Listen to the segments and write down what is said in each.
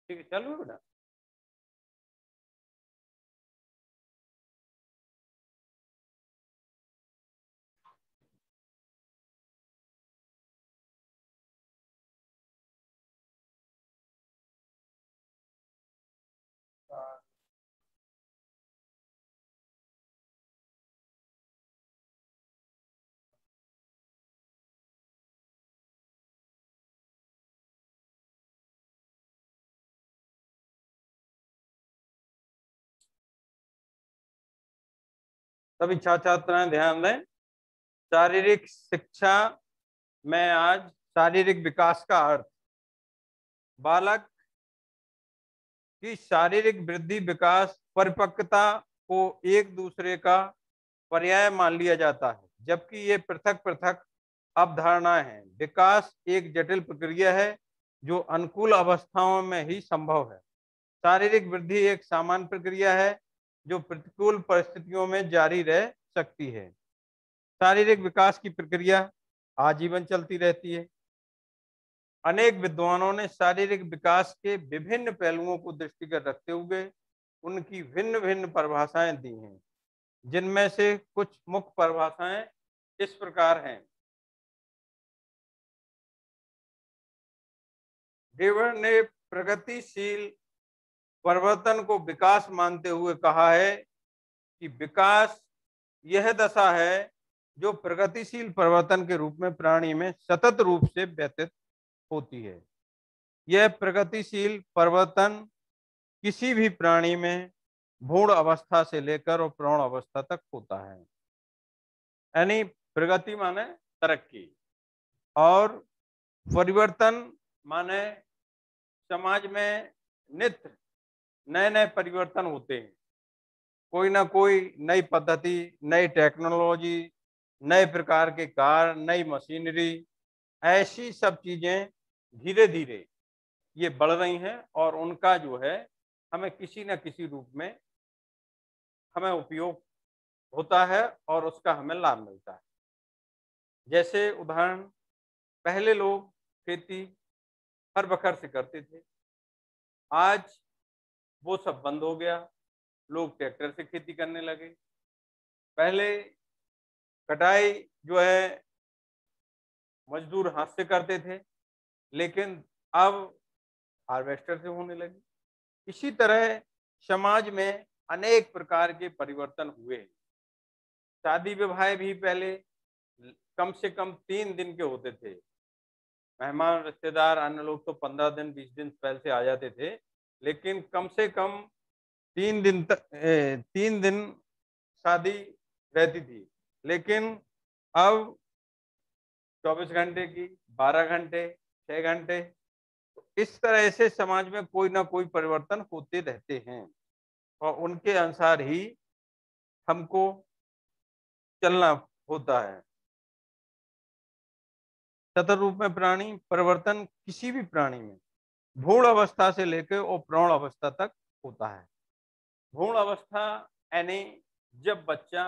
ठीक है, चलो बेटा। सभी छात्र छात्राएं ध्यान दें। शारीरिक शिक्षा में आज शारीरिक विकास का अर्थ, बालक की शारीरिक वृद्धि, विकास, परिपक्वता को एक दूसरे का पर्याय मान लिया जाता है, जबकि ये पृथक पृथक अवधारणाएं हैं। विकास एक जटिल प्रक्रिया है जो अनुकूल अवस्थाओं में ही संभव है। शारीरिक वृद्धि एक सामान्य प्रक्रिया है जो प्रतिकूल परिस्थितियों में जारी रह सकती है। शारीरिक विकास की प्रक्रिया आजीवन चलती रहती है। अनेक विद्वानों ने शारीरिक विकास के विभिन्न पहलुओं को दृष्टिगत रखते हुए उनकी भिन्न भिन्न परिभाषाएं दी हैं, जिनमें से कुछ मुख्य परिभाषाएं इस प्रकार हैं। डेवर ने प्रगतिशील परिवर्तन को विकास मानते हुए कहा है कि विकास यह दशा है जो प्रगतिशील परिवर्तन के रूप में प्राणी में सतत रूप से व्यतीत होती है। यह प्रगतिशील परिवर्तन किसी भी प्राणी में भ्रूण अवस्था से लेकर और प्रौढ़ अवस्था तक होता है। यानी प्रगति माने तरक्की, और परिवर्तन माने समाज में नित्य नए नए परिवर्तन होते हैं। कोई ना कोई नई पद्धति, नई टेक्नोलॉजी, नए प्रकार के कार, नई मशीनरी, ऐसी सब चीजें धीरे धीरे ये बढ़ रही हैं और उनका जो है हमें किसी न किसी रूप में हमें उपयोग होता है और उसका हमें लाभ मिलता है। जैसे उदाहरण, पहले लोग खेती हर बखर से करते थे, आज वो सब बंद हो गया, लोग ट्रैक्टर से खेती करने लगे। पहले कटाई जो है मजदूर हाथ से करते थे, लेकिन अब हार्वेस्टर से होने लगी। इसी तरह समाज में अनेक प्रकार के परिवर्तन हुए। शादी विवाह भी पहले कम से कम 3 दिन के होते थे। मेहमान, रिश्तेदार, अन्य लोग तो 15 दिन 20 दिन पहले से आ जाते थे, लेकिन कम से कम 3 दिन तक 3 दिन शादी रहती थी। लेकिन अब 24 घंटे की, 12 घंटे, 6 घंटे, इस तरह से समाज में कोई ना कोई परिवर्तन होते रहते हैं और उनके अनुसार ही हमको चलना होता है। सतत रूप में प्राणी परिवर्तन किसी भी प्राणी में भ्रूण अवस्था से लेकर और प्रौढ़ अवस्था तक होता है। भ्रूण अवस्था यानी जब बच्चा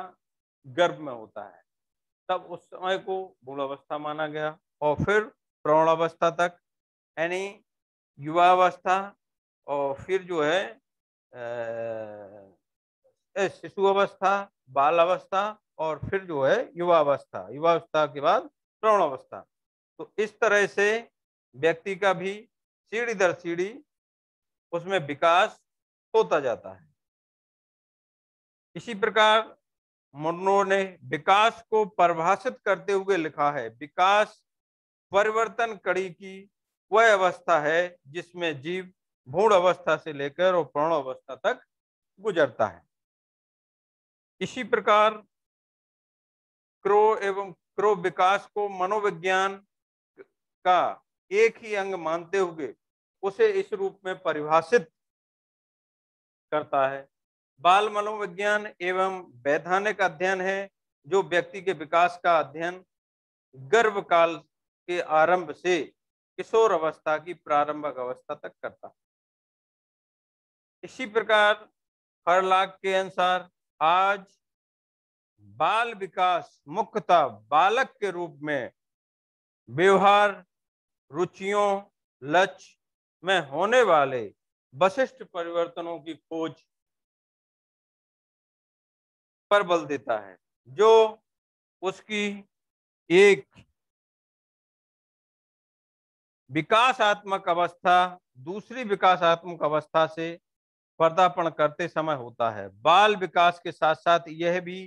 गर्भ में होता है तब उस समय को भ्रूण अवस्था माना गया, और फिर प्रौढ़ अवस्था तक यानी युवावस्था, और फिर जो है शिशु अवस्था, बाल अवस्था, और फिर जो है युवावस्था, युवावस्था के बाद प्रौढ़ अवस्था। तो इस तरह से व्यक्ति का भी सीढ़ी दर सीढ़ी उसमें विकास होता जाता है। इसी प्रकार मुर्नो ने विकास को परिभाषित करते हुए लिखा है, विकास परिवर्तन कड़ी की वह अवस्था है जिसमें जीव भ्रूण अवस्था से लेकर और प्रौढ़ अवस्था तक गुजरता है। इसी प्रकार क्रो एवं क्रो विकास को मनोविज्ञान का एक ही अंग मानते हुए उसे इस रूप में परिभाषित करता है, बाल मनोविज्ञान एवं वैधानिक अध्ययन है जो व्यक्ति के विकास का अध्ययन गर्भ काल के आरंभ से किशोर अवस्था की प्रारंभिक अवस्था तक करता है। इसी प्रकार हरलाक के अनुसार आज बाल विकास मुख्यतः बालक के रूप में व्यवहार, रुचियों, लक्ष्य में होने वाले वशिष्ठ परिवर्तनों की खोज पर बल देता है, जो उसकी एक विकासात्मक अवस्था दूसरी विकासात्मक अवस्था से पदार्पण करते समय होता है। बाल विकास के साथ साथ यह भी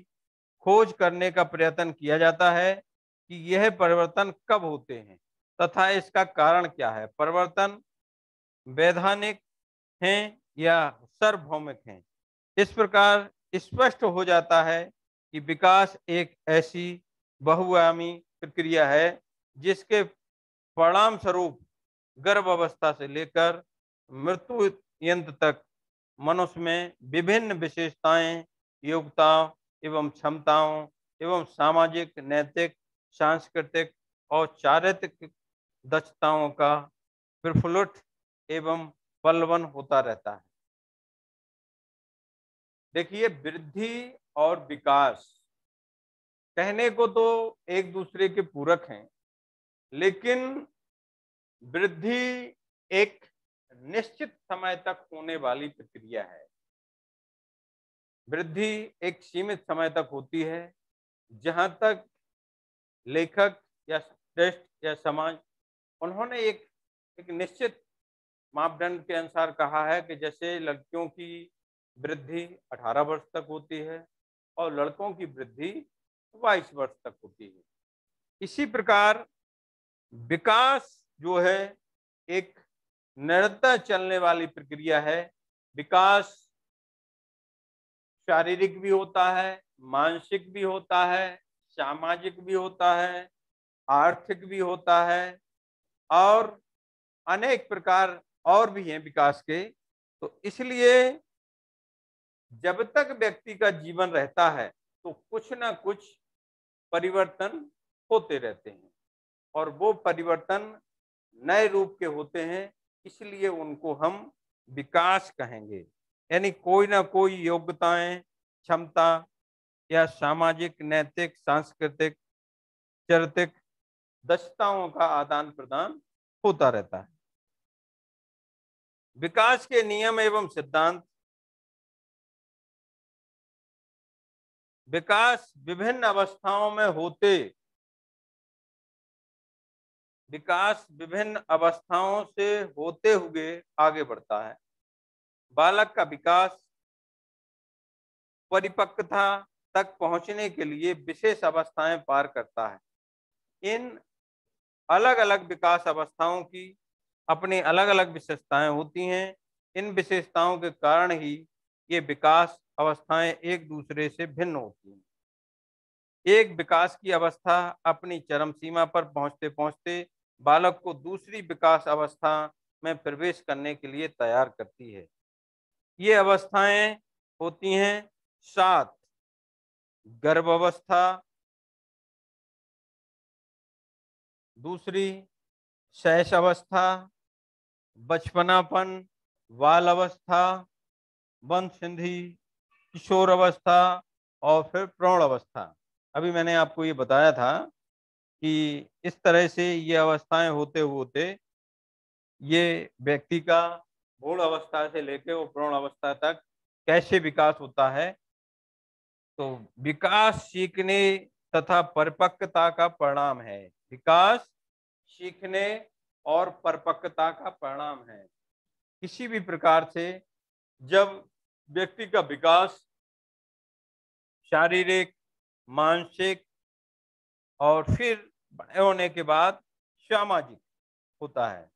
खोज करने का प्रयत्न किया जाता है कि यह परिवर्तन कब होते हैं तथा इसका कारण क्या है। परिवर्तन वैधानिक हैं या सार्वभौमिक हैं। इस प्रकार स्पष्ट हो जाता है कि विकास एक ऐसी बहुआयामी प्रक्रिया है जिसके परिणाम स्वरूप गर्भ अवस्था से लेकर मृत्यु यंत्र तक मनुष्य में विभिन्न विशेषताएं, योग्यताओं एवं क्षमताओं एवं सामाजिक, नैतिक, सांस्कृतिक और चारित्रिक दक्षताओं का प्रफुल्लित एवं बलवान होता रहता है। देखिए, वृद्धि और विकास कहने को तो एक दूसरे के पूरक हैं, लेकिन वृद्धि एक निश्चित समय तक होने वाली प्रक्रिया है। वृद्धि एक सीमित समय तक होती है, जहां तक लेखक या श्रेष्ठ या समाज उन्होंने एक निश्चित मापदंड के अनुसार कहा है कि जैसे लड़कियों की वृद्धि 18 वर्ष तक होती है और लड़कों की वृद्धि 22 वर्ष तक होती है। इसी प्रकार विकास जो है एक निरंतर चलने वाली प्रक्रिया है। विकास शारीरिक भी होता है, मानसिक भी होता है, सामाजिक भी होता है, आर्थिक भी होता है और अनेक प्रकार और भी हैं विकास के। तो इसलिए जब तक व्यक्ति का जीवन रहता है तो कुछ ना कुछ परिवर्तन होते रहते हैं और वो परिवर्तन नए रूप के होते हैं, इसलिए उनको हम विकास कहेंगे। यानी कोई ना कोई योग्यताएं, क्षमता या सामाजिक, नैतिक, सांस्कृतिक, चारित्रिक दक्षताओं का आदान प्रदान होता रहता है। विकास के नियम एवं सिद्धांत। विकास विभिन्न अवस्थाओं में होते विकास विभिन्न अवस्थाओं से होते हुए आगे बढ़ता है। बालक का विकास परिपक्वता तक पहुंचने के लिए विशेष अवस्थाएं पार करता है। इन अलग अलग विकास अवस्थाओं की अपनी अलग अलग विशेषताएं होती हैं। इन विशेषताओं के कारण ही ये विकास अवस्थाएं एक दूसरे से भिन्न होती हैं। एक विकास की अवस्था अपनी चरम सीमा पर पहुंचते पहुंचते बालक को दूसरी विकास अवस्था में प्रवेश करने के लिए तैयार करती है। ये अवस्थाएं होती हैं 7: गर्भावस्था, दूसरी शैशव अवस्था, बचपनापन, बाल अवस्था, वनसिद्धि, किशोर अवस्था और फिर प्रौढ़ अवस्था। अभी मैंने आपको ये बताया था कि इस तरह से ये अवस्थाएं होते होते ये व्यक्ति का मूल अवस्था से लेकर वो प्रौढ़ अवस्था तक कैसे विकास होता है। तो विकास सीखने तथा परिपक्वता का परिणाम है। विकास सीखने और परिपक्वता का परिणाम है। किसी भी प्रकार से जब व्यक्ति का विकास शारीरिक, मानसिक और फिर बड़े होने के बाद सामाजिक होता है,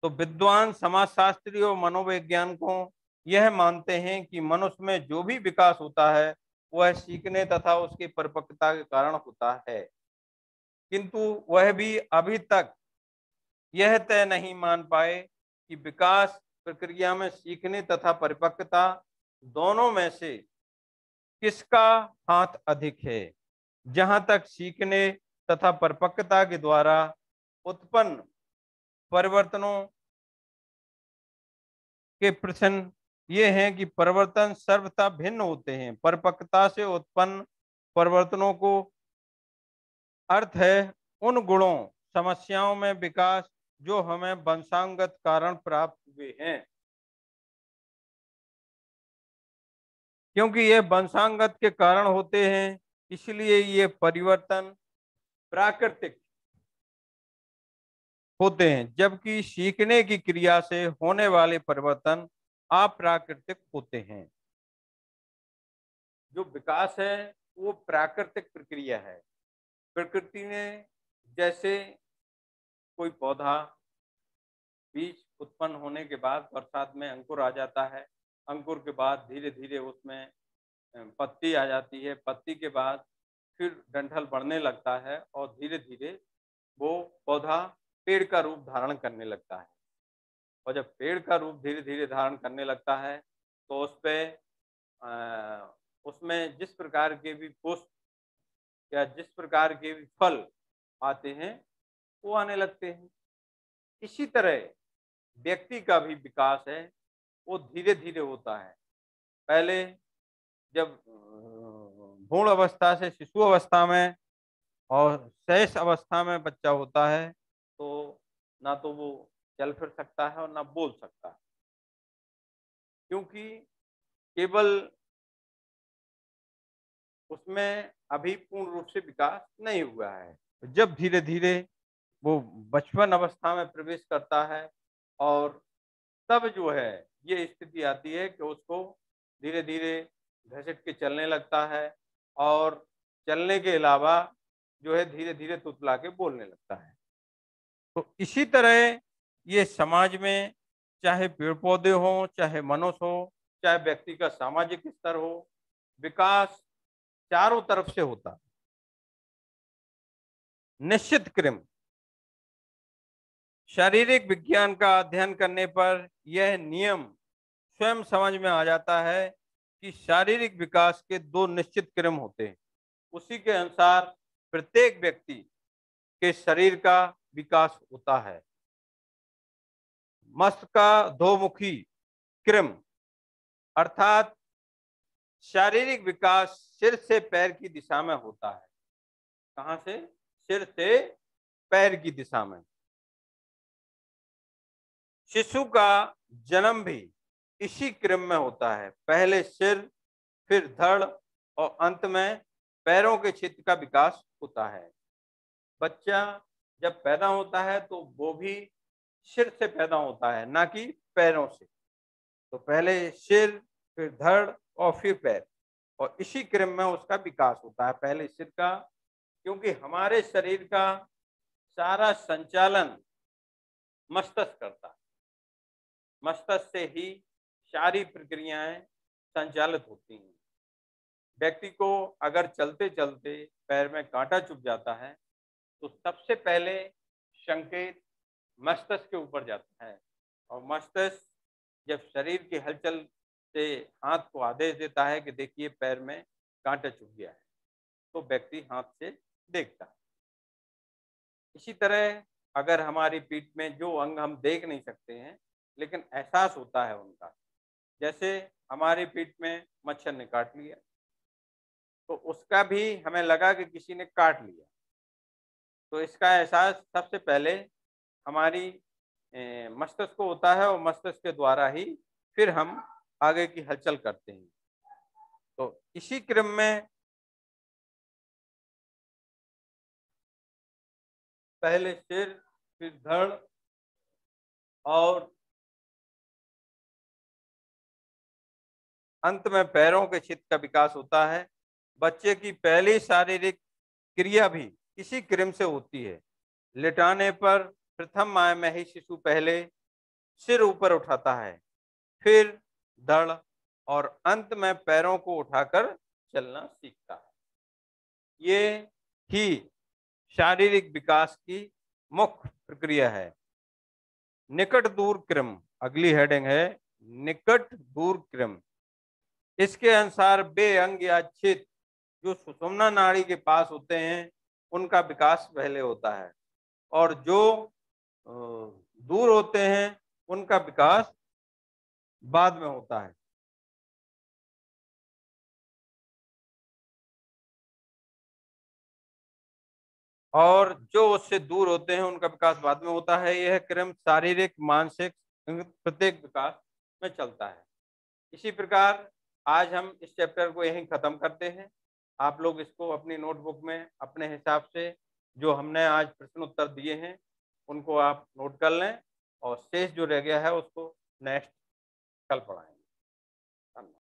तो विद्वान, समाजशास्त्री और मनोवैज्ञानिकों यह मानते हैं कि मनुष्य में जो भी विकास होता है वह सीखने तथा उसकी परिपक्वता के कारण होता है, किंतु वह भी अभी तक यह तय नहीं मान पाए कि विकास प्रक्रिया में सीखने तथा परिपक्वता दोनों में से किसका हाथ अधिक है। जहां तक सीखने तथा परिपक्वता के द्वारा उत्पन्न परिवर्तनों के प्रश्न ये हैं कि परिवर्तन सर्वथा भिन्न होते हैं। परिपक्वता से उत्पन्न परिवर्तनों को अर्थ है उन गुणों, समस्याओं में विकास जो हमें वंशागत कारण प्राप्त हुए हैं। क्योंकि ये वंशांगत के कारण होते हैं, इसलिए ये परिवर्तन प्राकृतिक होते हैं, जबकि सीखने की क्रिया से होने वाले परिवर्तन अप्राकृतिक होते हैं। जो विकास है वो प्राकृतिक प्रक्रिया है। प्रकृति ने, जैसे कोई पौधा बीज उत्पन्न होने के बाद बरसात में अंकुर आ जाता है, अंकुर के बाद धीरे धीरे उसमें पत्ती आ जाती है, पत्ती के बाद फिर डंठल बढ़ने लगता है और धीरे धीरे वो पौधा पेड़ का रूप धारण करने लगता है। और जब पेड़ का रूप धीरे धीरे धारण करने लगता है तो उस पे उसमें जिस प्रकार के भी पुष्प या जिस प्रकार के भी फल आते हैं वो आने लगते हैं। इसी तरह व्यक्ति का भी विकास है वो धीरे धीरे होता है। पहले जब भ्रूण अवस्था से शिशु अवस्था में और शेष अवस्था में बच्चा होता है तो ना तो वो चल फिर सकता है और ना बोल सकता है, क्योंकि केवल उसमें अभी पूर्ण रूप से विकास नहीं हुआ है। जब धीरे धीरे वो बचपन अवस्था में प्रवेश करता है और तब जो है ये स्थिति आती है कि उसको धीरे धीरे घसीट के चलने लगता है और चलने के अलावा जो है धीरे धीरे तुतला के बोलने लगता है। तो इसी तरह ये समाज में चाहे पेड़ पौधे हो, चाहे मनुष्य हो, चाहे व्यक्ति का सामाजिक स्तर हो, विकास चारों तरफ से होता है। निश्चित क्रम शारीरिक विज्ञान का अध्ययन करने पर यह नियम स्वयं समझ में आ जाता है कि शारीरिक विकास के दो निश्चित क्रम होते हैं। उसी के अनुसार प्रत्येक व्यक्ति के शरीर का विकास होता है। मस्तिष्क का दोमुखी क्रम अर्थात शारीरिक विकास सिर से पैर की दिशा में होता है। कहां से? सिर से पैर की दिशा में। शिशु का जन्म भी इसी क्रम में होता है। पहले सिर, फिर धड़ और अंत में पैरों के क्षेत्र का विकास होता है। बच्चा जब पैदा होता है तो वो भी सिर से पैदा होता है, ना कि पैरों से। तो पहले सिर, फिर धड़ और फिर पैर, और इसी क्रम में उसका विकास होता है। पहले सिर का, क्योंकि हमारे शरीर का सारा संचालन मस्तिष्क करता है। मस्तिष्क से ही सारी प्रक्रियाएं संचालित होती हैं। व्यक्ति को अगर चलते चलते पैर में कांटा चुभ जाता है तो सबसे पहले संकेत मस्तिष्क के ऊपर जाता है, और मस्तिष्क जब शरीर की हलचल से हाथ को आदेश देता है कि देखिए पैर में कांटा चुभ गया है, तो व्यक्ति हाथ से देखता है। इसी तरह अगर हमारी पीठ में जो अंग हम देख नहीं सकते हैं लेकिन एहसास होता है उनका, जैसे हमारी पीठ में मच्छर ने काट लिया तो उसका भी हमें लगा कि किसी ने काट लिया, तो इसका एहसास सबसे पहले हमारी मस्तिष्क को होता है, और मस्तिष्क के द्वारा ही फिर हम आगे की हलचल करते हैं। तो इसी क्रम में पहले सिर, फिर धड़ और अंत में पैरों के क्षेत्र का विकास होता है। बच्चे की पहली शारीरिक क्रिया भी इसी क्रम से होती है। लेटाने पर प्रथम माह में ही शिशु पहले सिर ऊपर उठाता है, फिर धड़ और अंत में पैरों को उठाकर चलना सीखता है। ये ही शारीरिक विकास की मुख्य प्रक्रिया है। निकट दूर क्रम, अगली हेडिंग है निकट दूर क्रम। इसके अनुसार वे अंग या क्षेत्र जो सुषुम्ना नाड़ी के पास होते हैं उनका विकास पहले होता है, और जो दूर होते हैं उनका विकास बाद में होता है। और जो उससे दूर होते हैं उनका विकास बाद में होता है। यह क्रम शारीरिक, मानसिक प्रत्येक विकास में चलता है। इसी प्रकार आज हम इस चैप्टर को यहीं ख़त्म करते हैं। आप लोग इसको अपनी नोटबुक में अपने हिसाब से जो हमने आज प्रश्न उत्तर दिए हैं, उनको आप नोट कर लें और शेष जो रह गया है उसको नेक्स्ट कल पढ़ाएँ।